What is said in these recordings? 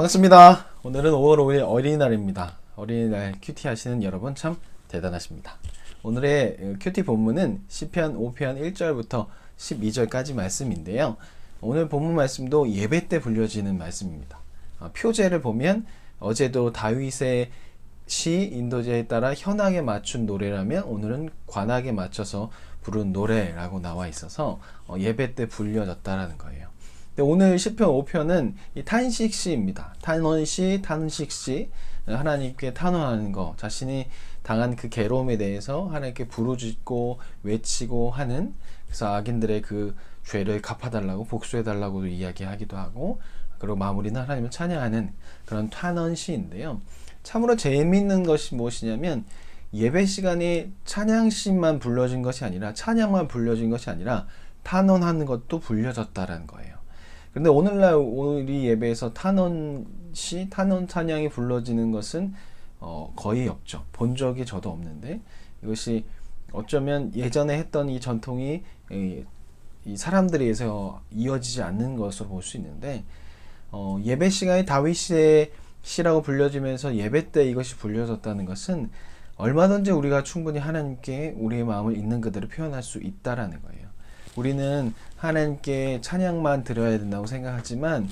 반갑습니다. 오늘은 5월 5일 어린이날입니다. 어린이날 큐티 하시는 여러분 참 대단하십니다. 오늘의 큐티 본문은 시편 5편 1절부터 12절까지 말씀인데요. 오늘 본문 말씀도 예배 때 불려지는 말씀입니다. 표제를 보면 어제도 다윗의 시 인도제에 따라 현악에 맞춘 노래라면 오늘은 관악에 맞춰서 부른 노래라고 나와 있어서 예배 때 불려졌다라는 거예요. 오늘 시편 5편은 이 탄식시입니다. 탄원시, 탄식시, 하나님께 탄원하는 거, 자신이 당한 그 괴로움에 대해서 하나님께 부르짖고 외치고 하는, 그래서 악인들의 그 죄를 갚아달라고 복수해달라고 이야기하기도 하고, 그리고 마무리는 하나님을 찬양하는 그런 탄원시인데요. 참으로 재미있는 것이 무엇이냐면 예배 시간에 찬양시만 불려진 것이 아니라, 찬양만 불려진 것이 아니라 탄원하는 것도 불려졌다라는 거예요. 근데 오늘날 우리 예배에서 탄원시, 탄원 찬양이 불러지는 것은 거의 없죠. 본 적이 저도 없는데, 이것이 어쩌면 예전에 했던 이 전통이 이 사람들에 의해서 이어지지 않는 것으로 볼 수 있는데, 예배 시간에 다윗의 시라고 불려지면서 예배 때 이것이 불려졌다는 것은 얼마든지 우리가 충분히 하나님께 우리의 마음을 있는 그대로 표현할 수 있다라는 거예요. 우리는 하나님께 찬양만 드려야 된다고 생각하지만,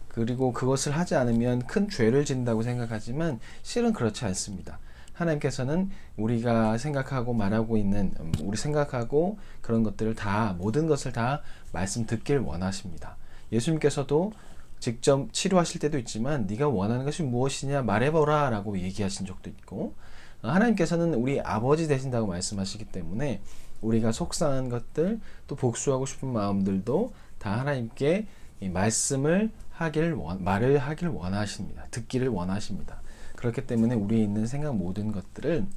그리고 그것을 하지 않으면 큰 죄를 짓는다고 생각하지만 실은 그렇지 않습니다. 하나님께서는 우리가 생각하고 말하고 있는, 우리 생각하고 그런 것들을 다, 모든 것을 다 말씀 듣길 원하십니다. 예수님께서도 직접 치료하실 때도 있지만 네가 원하는 것이 무엇이냐 말해보라 라고 얘기하신 적도 있고, 하나님께서는 우리 아버지 되신다고 말씀하시기 때문에 우리가 속상한 것들, 또 복수하고 싶은 마음들도 다 하나님께 말씀을 말을 하길 원하십니다. 듣기를 원하십니다. 그렇기 때문에 우리에 있는 생각 모든 것들을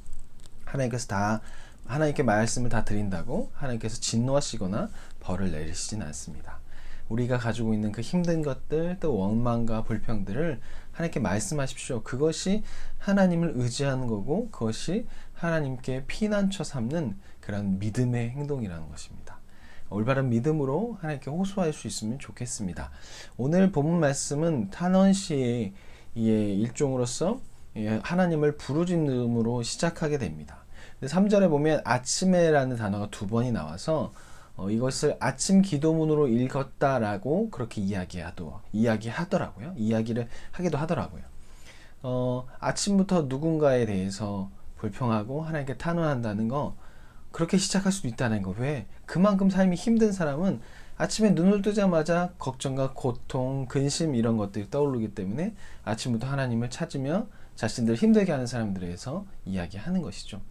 하나님께서 다, 하나님께 말씀을 다 드린다고 하나님께서 진노하시거나 벌을 내리시진 않습니다. 우리가 가지고 있는 그 힘든 것들, 또 원망과 불평들을 하나님께 말씀하십시오. 그것이 하나님을 의지하는 거고, 그것이 하나님께 피난처 삼는 그런 믿음의 행동이라는 것입니다. 올바른 믿음으로 하나님께 호소할 수 있으면 좋겠습니다. 오늘 본문 말씀은 탄원시의 일종으로서 하나님을 부르짖음으로 시작하게 됩니다. 3절에 보면 아침에라는 단어가 2번이 나와서 이것을 아침 기도문으로 읽었다라고 그렇게 이야기하더라고요. 이야기를 하기도 하더라고요. 아침부터 누군가에 대해서 불평하고 하나님께 탄원한다는 거, 그렇게 시작할 수도 있다는 거. 왜? 그만큼 삶이 힘든 사람은 아침에 눈을 뜨자마자 걱정과 고통, 근심 이런 것들이 떠오르기 때문에 아침부터 하나님을 찾으며 자신들을 힘들게 하는 사람들에 대해서 이야기하는 것이죠.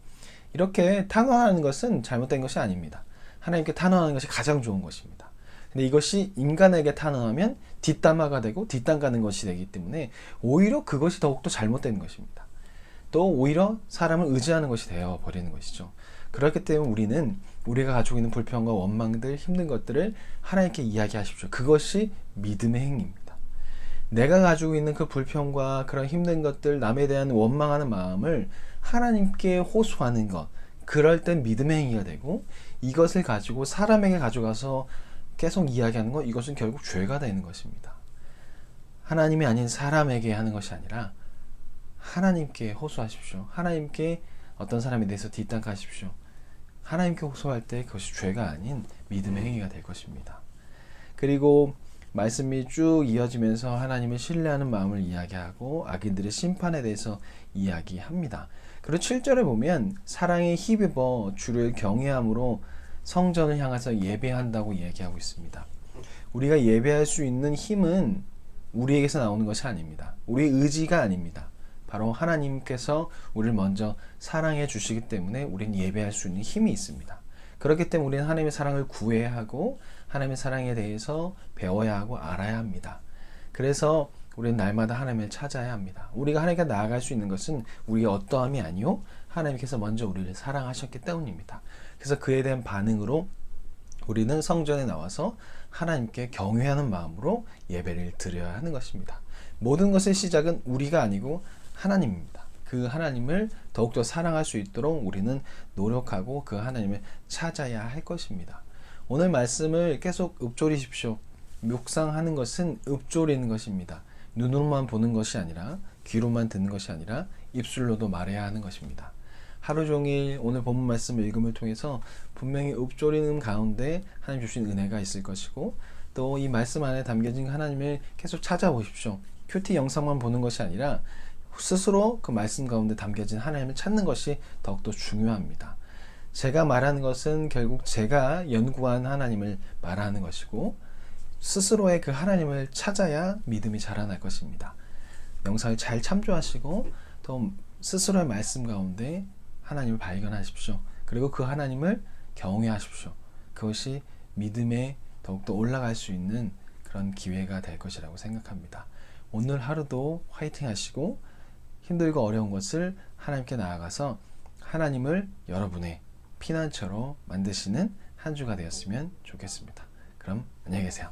이렇게 탄원하는 것은 잘못된 것이 아닙니다. 하나님께 탄원하는 것이 가장 좋은 것입니다. 근데 이것이 인간에게 탄원하면 뒷담화가 되고 뒷담 가는 것이 되기 때문에 오히려 그것이 더욱더 잘못된 것입니다. 또 오히려 사람을 의지하는 것이 되어버리는 것이죠. 그렇기 때문에 우리는 우리가 가지고 있는 불평과 원망들, 힘든 것들을 하나님께 이야기하십시오. 그것이 믿음의 행위입니다. 내가 가지고 있는 그 불평과 그런 힘든 것들, 남에 대한 원망하는 마음을 하나님께 호소하는 것, 그럴 땐 믿음의 행위가 되고, 이것을 가지고 사람에게 가져가서 계속 이야기하는 것, 이것은 결국 죄가 되는 것입니다. 하나님이 아닌 사람에게 하는 것이 아니라 하나님께 호소하십시오. 하나님께 어떤 사람에 대해서 뒷담화하십시오. 하나님께 호소할 때 그것이 죄가 아닌 믿음의 행위가 될 것입니다. 그리고 말씀이 쭉 이어지면서 하나님을 신뢰하는 마음을 이야기하고 악인들의 심판에 대해서 이야기합니다. 그리고 7절에 보면 사랑에 힘입어 주를 경외함으로 성전을 향해서 예배한다고 이야기하고 있습니다. 우리가 예배할 수 있는 힘은 우리에게서 나오는 것이 아닙니다. 우리의 의지가 아닙니다. 바로 하나님께서 우리를 먼저 사랑해 주시기 때문에 우리는 예배할 수 있는 힘이 있습니다. 그렇기 때문에 우리는 하나님의 사랑을 구해야 하고 하나님의 사랑에 대해서 배워야 하고 알아야 합니다. 그래서 우리는 날마다 하나님을 찾아야 합니다. 우리가 하나님께 나아갈 수 있는 것은 우리의 어떠함이 아니요, 하나님께서 먼저 우리를 사랑하셨기 때문입니다. 그래서 그에 대한 반응으로 우리는 성전에 나와서 하나님께 경외하는 마음으로 예배를 드려야 하는 것입니다. 모든 것의 시작은 우리가 아니고 하나님입니다. 그 하나님을 더욱더 사랑할 수 있도록 우리는 노력하고 그 하나님을 찾아야 할 것입니다. 오늘 말씀을 계속 읊조리십시오. 묵상하는 것은 읊조리는 것입니다. 눈으로만 보는 것이 아니라 귀로만 듣는 것이 아니라 입술로도 말해야 하는 것입니다. 하루 종일 오늘 본문 말씀 읽음을 통해서 분명히 읊조리는 가운데 하나님 주신 은혜가 있을 것이고, 또 이 말씀 안에 담겨진 하나님을 계속 찾아보십시오. 큐티 영상만 보는 것이 아니라 스스로 그 말씀 가운데 담겨진 하나님을 찾는 것이 더욱더 중요합니다. 제가 말하는 것은 결국 제가 연구한 하나님을 말하는 것이고, 스스로의 그 하나님을 찾아야 믿음이 자라날 것입니다. 영상을 잘 참조하시고 또 스스로의 말씀 가운데 하나님을 발견하십시오. 그리고 그 하나님을 경외하십시오. 그것이 믿음에 더욱더 올라갈 수 있는 그런 기회가 될 것이라고 생각합니다. 오늘 하루도 화이팅 하시고 힘들고 어려운 것을 하나님께 나아가서 하나님을 여러분의 피난처로 만드시는 한 주가 되었으면 좋겠습니다. 그럼 안녕히 계세요.